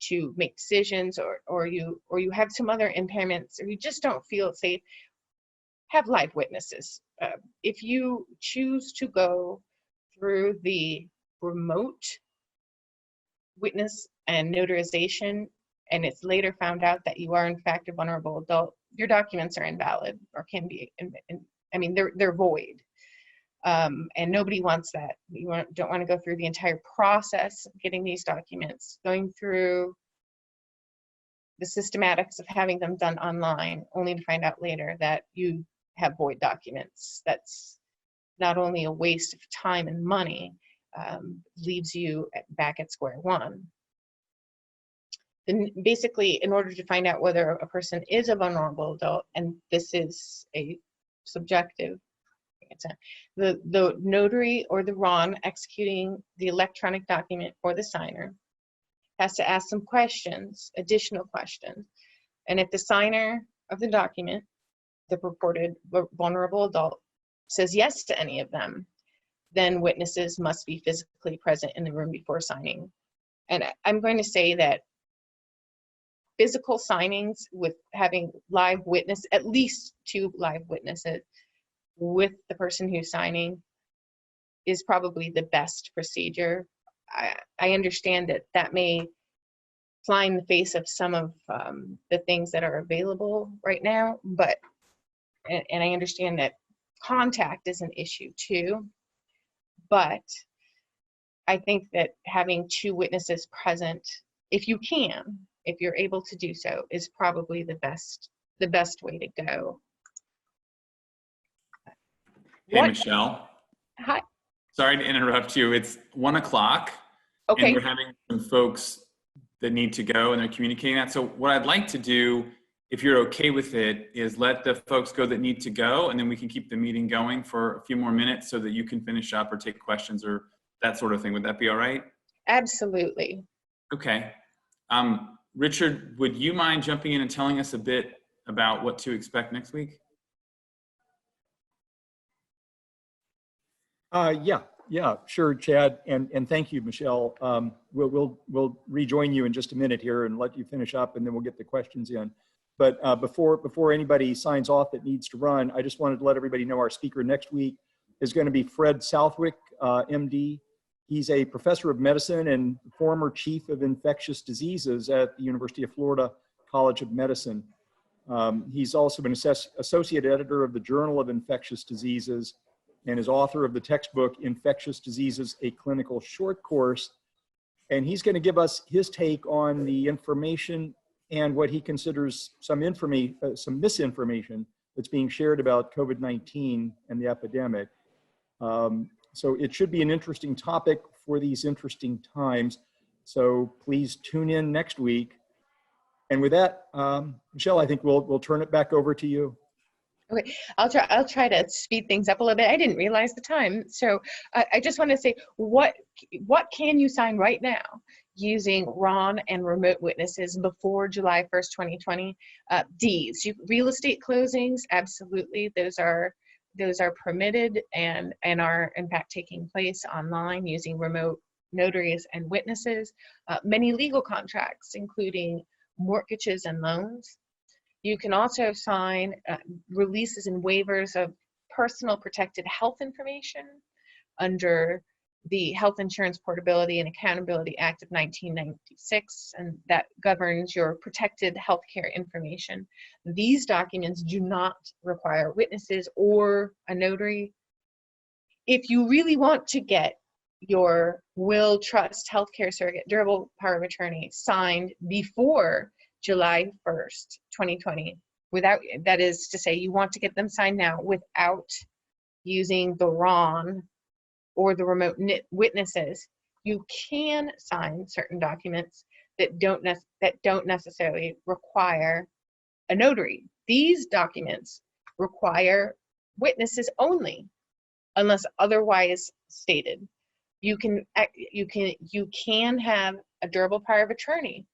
to make decisions, or you have some other impairments, or you just don't feel safe, have live witnesses. If you choose to go through the remote witness and notarization, and it's later found out that you are in fact a vulnerable adult, your documents are invalid or can be, I mean, they're void. And nobody wants that. You don't want to go through the entire process of getting these documents, going through the systematics of having them done online, only to find out later that you have void documents. That's not only a waste of time and money, leaves you back at square one. Then basically, in order to find out whether a person is a vulnerable adult, and this is a subjective, the notary or the RON executing the electronic document for the signer has to ask some questions, additional questions. And if the signer of the document, the purported vulnerable adult, says yes to any of them, then witnesses must be physically present in the room before signing. And I'm going to say that physical signings with having live witness, at least 2 live witnesses with the person who's signing, is probably the best procedure. I understand that that may fly in the face of some of the things that are available right now, but, and I understand that contact is an issue too, but I think that having 2 witnesses present, if you can, if you're able to do so, is probably the best way to go. Hey, Michelle. Hi. Sorry to interrupt you. It's 1 o'clock. Okay. And we're having some folks that need to go and they're communicating that. So what I'd like to do, if you're okay with it, is let the folks go that need to go, and then we can keep the meeting going for a few more minutes so that you can finish up or take questions or that sort of thing. Would that be all right? Absolutely. Okay. Richard, would you mind jumping in and telling us a bit about what to expect next week? Yeah, sure, Chad, and thank you, Michelle. We'll rejoin you in just a minute here and let you finish up, and then we'll get the questions in. But before anybody signs off that needs to run, I just wanted to let everybody know our speaker next week is going to be Fred Southwick, MD. He's a professor of medicine and former chief of infectious diseases at the University of Florida College of Medicine. He's also been associate editor of the Journal of Infectious Diseases and is author of the textbook Infectious Diseases, a Clinical Short Course. And he's going to give us his take on the information and what he considers some misinformation that's being shared about COVID-19 and the epidemic. So it should be an interesting topic for these interesting times. So please tune in next week. And with that, Michelle, I think we'll turn it back over to you. Okay, I'll try to speed things up a little bit. I didn't realize the time. So I just want to say, what can you sign right now using RON and remote witnesses before July 1st, 2020? Deeds, real estate closings, absolutely. Those are permitted and are in fact taking place online using remote notaries and witnesses. Many legal contracts, including mortgages and loans. You can also sign releases and waivers of personal protected health information under the Health Insurance Portability and Accountability Act of 1996, and that governs your protected healthcare information. These documents do not require witnesses or a notary. If you really want to get your will, trust, healthcare surrogate, durable power of attorney signed before July 1st, 2020, that is to say, you want to get them signed now without using the RON or the remote witnesses, you can sign certain documents that don't necessarily require a notary. These documents require witnesses only, unless otherwise stated. You can have a durable power of attorney.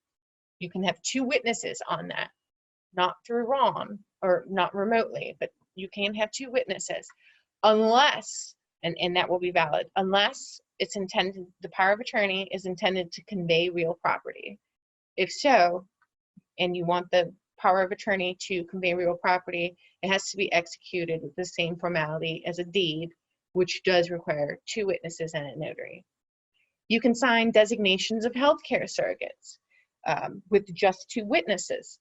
You can have 2 witnesses on that, not through RON or not remotely, but you can have 2 witnesses unless, and that will be valid, unless it's intended, the power of attorney is intended to convey real property. If so, and you want the power of attorney to convey real property, it has to be executed with the same formality as a deed, which does require 2 witnesses and a notary. You can sign designations of healthcare surrogates with just 2 witnesses.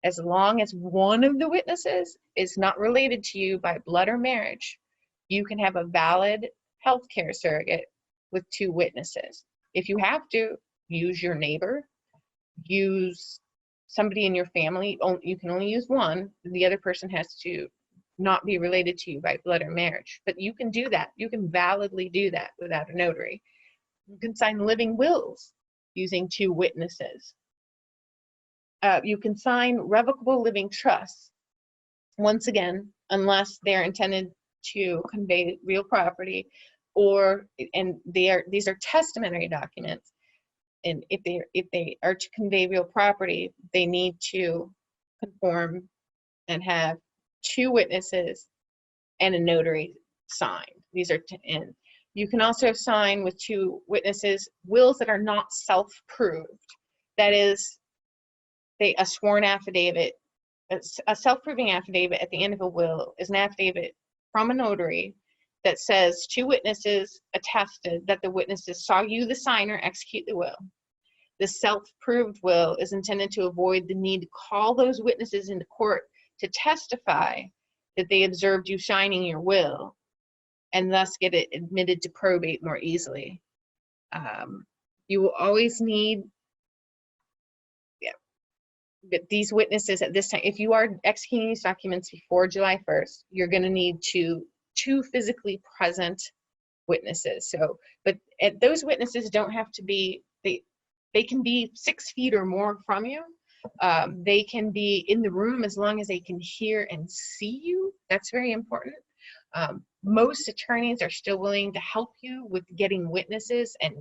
As long as one of the witnesses is not related to you by blood or marriage, you can have a valid healthcare surrogate with 2 witnesses. If you have to, use your neighbor, use somebody in your family. You can only use one. The other person has to not be related to you by blood or marriage. But you can do that. You can validly do that without a notary. You can sign living wills using 2 witnesses. You can sign revocable living trusts, once again, unless they're intended to convey real property, and these are testamentary documents. And if they are to convey real property, they need to conform and have 2 witnesses and a notary signed. These are and you can also sign with 2 witnesses wills that are not self-proved. That is, a sworn affidavit, a self-proving affidavit at the end of a will is an affidavit from a notary that says 2 witnesses attested that the witnesses saw you, the signer, execute the will. The self-proved will is intended to avoid the need to call those witnesses into court to testify that they observed you signing your will, and thus get it admitted to probate more easily. You will always need these witnesses at this time. If you are executing these documents before July 1st, you're going to need 2 physically present witnesses. So, but those witnesses don't have to be, they can be 6 feet or more from you. They can be in the room as long as they can hear and see you. That's very important. Most attorneys are still willing to help you with getting witnesses and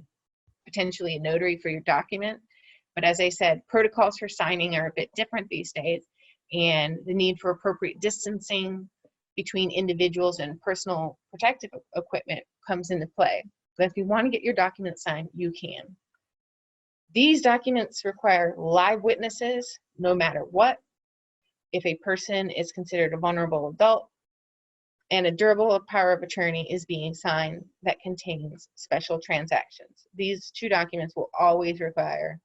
potentially a notary for your document. But as I said, protocols for signing are a bit different these days, and the need for appropriate distancing between individuals and personal protective equipment comes into play. But if you want to get your document signed, you can. These documents require live witnesses no matter what. If a person is considered a vulnerable adult, and a durable power of attorney is being signed that contains special transactions. These 2 documents will always require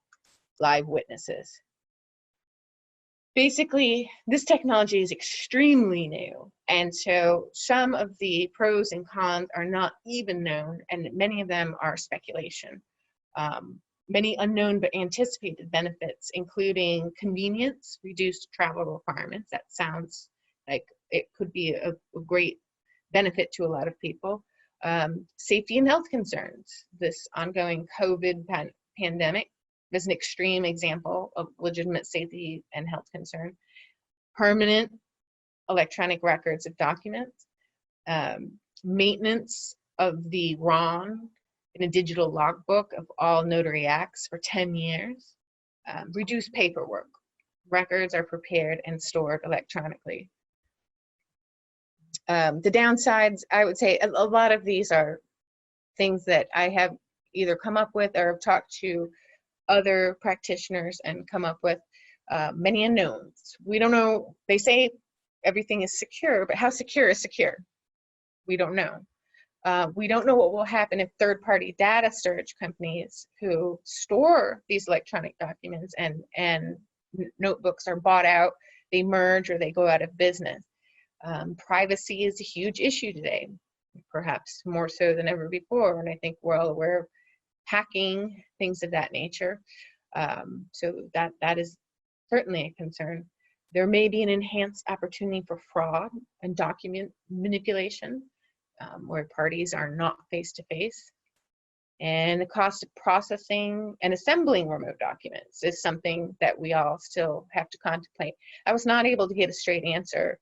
live witnesses. Basically, this technology is extremely new, and so some of the pros and cons are not even known, and many of them are speculation. Many unknown but anticipated benefits, including convenience, reduced travel requirements. That sounds like it could be a great benefit to a lot of people. Safety and health concerns. This ongoing COVID pandemic is an extreme example of legitimate safety and health concern. Permanent electronic records of documents. Maintenance of the RON in a digital logbook of all notary acts for 10 years. Reduced paperwork. Records are prepared and stored electronically. The downsides, I would say, a lot of these are things that I have either come up with or have talked to other practitioners and come up with many unknowns. We don't know, they say everything is secure, but how secure is secure? We don't know. We don't know what will happen if third-party data storage companies who store these electronic documents and notebooks are bought out, they merge, or they go out of business. Privacy is a huge issue today, perhaps more so than ever before, and I think we're all aware of hacking, things of that nature. So that is certainly a concern. There may be an enhanced opportunity for fraud and document manipulation, where parties are not face-to-face. And the cost of processing and assembling remote documents is something that we all still have to contemplate. I was not able to get a straight answer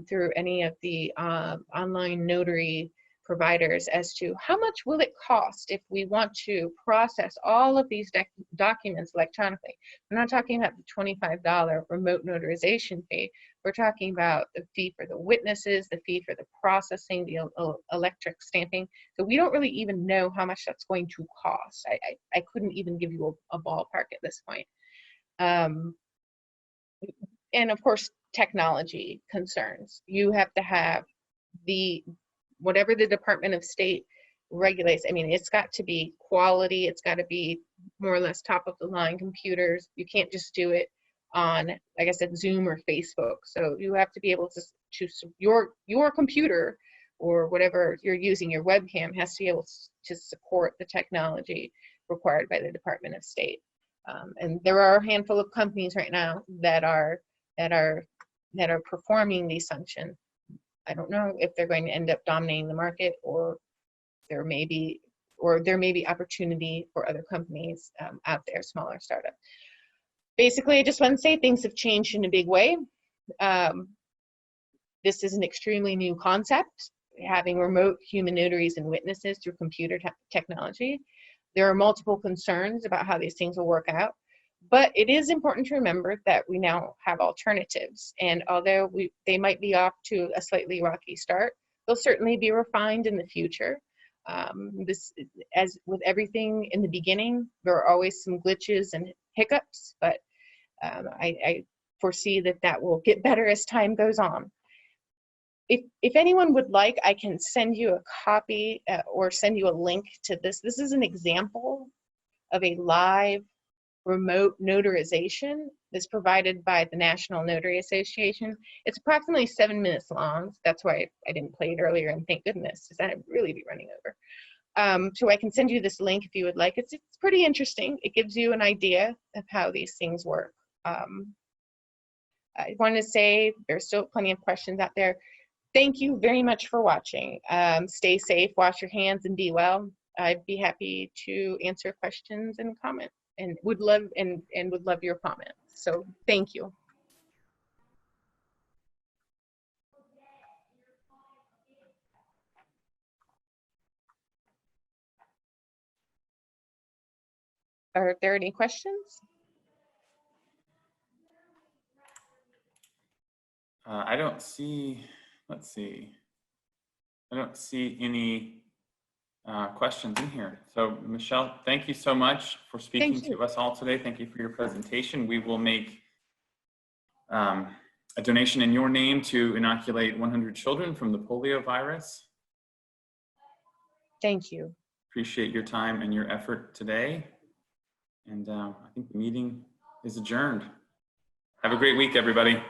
through any of the online notary providers as to how much will it cost if we want to process all of these documents electronically. I'm not talking about the $25 remote notarization fee. We're talking about the fee for the witnesses, the fee for the processing, the electric stamping. So we don't really even know how much that's going to cost. I couldn't even give you a ballpark at this point. and of course, technology concerns. You have to have whatever the Department of State regulates. I mean, it's got to be quality. It's got to be more or less top of the line computers. You can't just do it on, like I said, Zoom or Facebook. So you have to be able to your computer or whatever you're using, your webcam has to be able to support the technology required by the Department of State. And there are a handful of companies right now that are performing these functions. I don't know if they're going to end up dominating the market, or there may be opportunity for other companies out there, smaller startups. Basically, I just want to say things have changed in a big way. This is an extremely new concept, having remote human notaries and witnesses through computer technology. There are multiple concerns about how these things will work out, but it is important to remember that we now have alternatives. And although they might be off to a slightly rocky start, they'll certainly be refined in the future. As with everything in the beginning, there are always some glitches and hiccups, but I foresee that will get better as time goes on. If anyone would like, I can send you a copy or send you a link to this. This is an example of a live remote notarization that's provided by the National Notary Association. It's approximately 7 minutes long. That's why I didn't play it earlier, and thank goodness, because I'd really be running over. So I can send you this link if you would like. It's pretty interesting. It gives you an idea of how these things work. I want to say there's still plenty of questions out there. Thank you very much for watching. Stay safe, wash your hands, and be well. I'd be happy to answer questions and comment, and would love your comments. So thank you. Are there any questions? I don't see, let's see. I don't see any questions in here. So Michelle, thank you so much for speaking to us all today. Thank you for your presentation. We will make a donation in your name to inoculate 100 children from the polio virus. Thank you. Appreciate your time and your effort today. And I think the meeting is adjourned. Have a great week, everybody.